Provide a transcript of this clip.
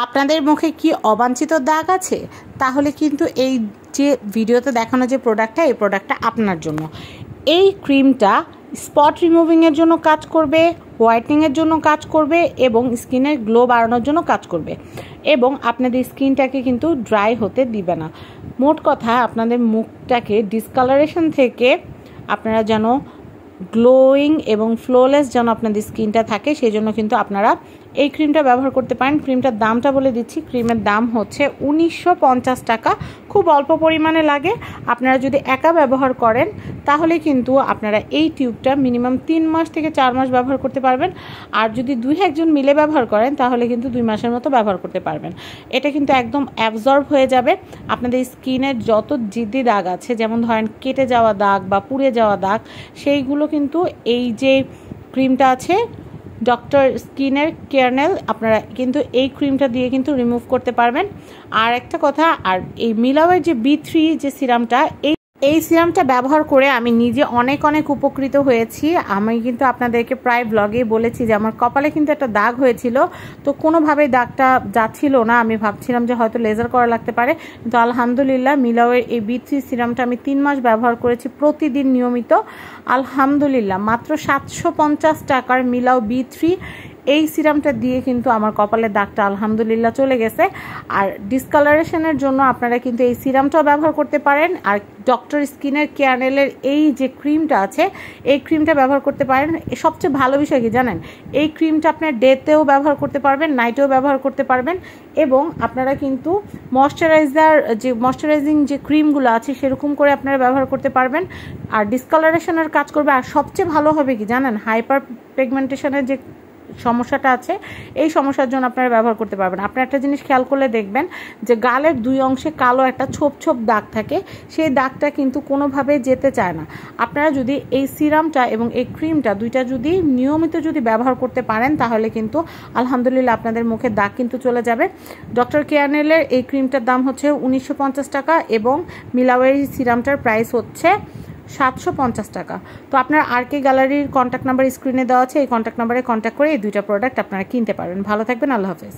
আপনাদের মুখে কি অবাঞ্ছিত দাগ আছে? তাহলে কিন্তু এই যে ভিডিওতে দেখানো যে প্রোডাক্টটা, এই প্রোডাক্টটা আপনার জন্য। এই ক্রিমটা স্পট রিমুভিংয়ের জন্য কাজ করবে, হোয়াইটনিংয়ের জন্য কাজ করবে এবং স্কিনের গ্লো বাড়ানোর জন্য কাজ করবে এবং আপনাদের স্কিনটাকে কিন্তু ড্রাই হতে দিবে না। মোট কথা, আপনাদের মুখটাকে ডিসকালারেশন থেকে আপনারা যেন গ্লোয়িং এবং ফ্লোলেস যেন আপনাদের স্কিনটা থাকে, সেই জন্য কিন্তু আপনারা এই ক্রিমটা ব্যবহার করতে পারেন। ক্রিমটার দামটা বলে দিচ্ছি, ক্রিমের দাম হচ্ছে 1950 টাকা। খুব অল্প পরিমাণে লাগে। আপনারা যদি একা ব্যবহার করেন তাহলে কিন্তু আপনারা এই টিউবটা মিনিমাম 3 মাস থেকে 4 মাস ব্যবহার করতে পারবেন। আর যদি 2-1 মিলে ব্যবহার করেন তাহলে কিন্তু 2 মাসের মতো ব্যবহার করতে পারবেন। এটা কিন্তু একদম অ্যাবজর্ব হয়ে যাবে। আপনাদের স্কিনের যত জিদ্দি দাগ আছে, যেমন ধরেন কেটে যাওয়া দাগ বা পুড়ে যাওয়া দাগ, সেইগুলো কিন্তু এই যে ক্রিমটা আছে ডক্টর স্কিনের কেয়ারনেল, আপনারা কিন্তু এই ক্রিমটা দিয়ে কিন্তু রিমুভ করতে পারবেন। আর একটা কথা, আর এই মিলাওয়ের যে B3 যে সিরামটা, এই সিরামটা ব্যবহার করে আমি নিজে অনেক উপকৃত হয়েছি। আমি কিন্তু আপনাদেরকে প্রায় ব্লগেই বলেছি যে আমার কপালে কিন্তু একটা দাগ হয়েছিল, তো কোনোভাবেই দাগটা যাচ্ছিল না। আমি ভাবছিলাম যে হয়তো লেজার করা লাগতে পারে, কিন্তু আলহামদুলিল্লাহ মিলাওয়ের এই B3 সিরামটা আমি 3 মাস ব্যবহার করেছি প্রতিদিন নিয়মিত। আলহামদুলিল্লাহ মাত্র 750 টাকার মিলাও B3 এই সিরামটা দিয়ে কিন্তু আমার কপালের দাগটা আলহামদুলিল্লাহ চলে গেছে। আর ডিসকালারেশনের জন্য আপনারা কিন্তু এই সিরামটাও ব্যবহার করতে পারেন। আর ডক্টর স্কিনের কেয়ারনেলের এই যে ক্রিমটা আছে, এই ক্রিমটা ব্যবহার করতে পারেন। সবচেয়ে ভালো বিষয় কি জানেন, এই ক্রিমটা আপনার ডেতেও ব্যবহার করতে পারবেন, নাইটেও ব্যবহার করতে পারবেন এবং আপনারা কিন্তু ময়শ্চারাইজিং যে ক্রিমগুলো আছে সেরকম করে আপনারা ব্যবহার করতে পারবেন। আর ডিসকালারেশনের কাজ করবে। আর সবচেয়ে ভালো হবে কি জানেন, হাইপার পিগমেন্টেশনের যে সমস্যাটা আছে, এই সমস্যার জন্য আপনারা ব্যবহার করতে পারবেন। আপনারা একটা জিনিস খেয়াল করলে দেখবেন যে গালের 2 অংশে কালো একটা ছোপ দাগ থাকে, সেই দাগটা কিন্তু কোনোভাবে যেতে চায় না। আপনারা যদি এই সিরামটা এবং এই ক্রিমটা দুইটা যদি নিয়মিত যদি ব্যবহার করতে পারেন তাহলে কিন্তু আলহামদুলিল্লাহ আপনাদের মুখে দাগ কিন্তু চলে যাবে। ডক্টর কেয়ারনেলের এই ক্রিমটার দাম হচ্ছে 1950 টাকা এবং মিলাওয়ের সিরামটার প্রাইস হচ্ছে 750 টাকা। তো আপনার RK গ্যালারির কন্ট্যাক্ট নাম্বার স্ক্রিনে দেওয়া আছে, এই কন্ট্যাক্ট নাম্বারে কন্ট্যাক্ট করে এই দুইটা প্রোডাক্ট আপনারা কিনতে পারবেন। ভালো থাকবেন, আল্লাহ হাফেজ।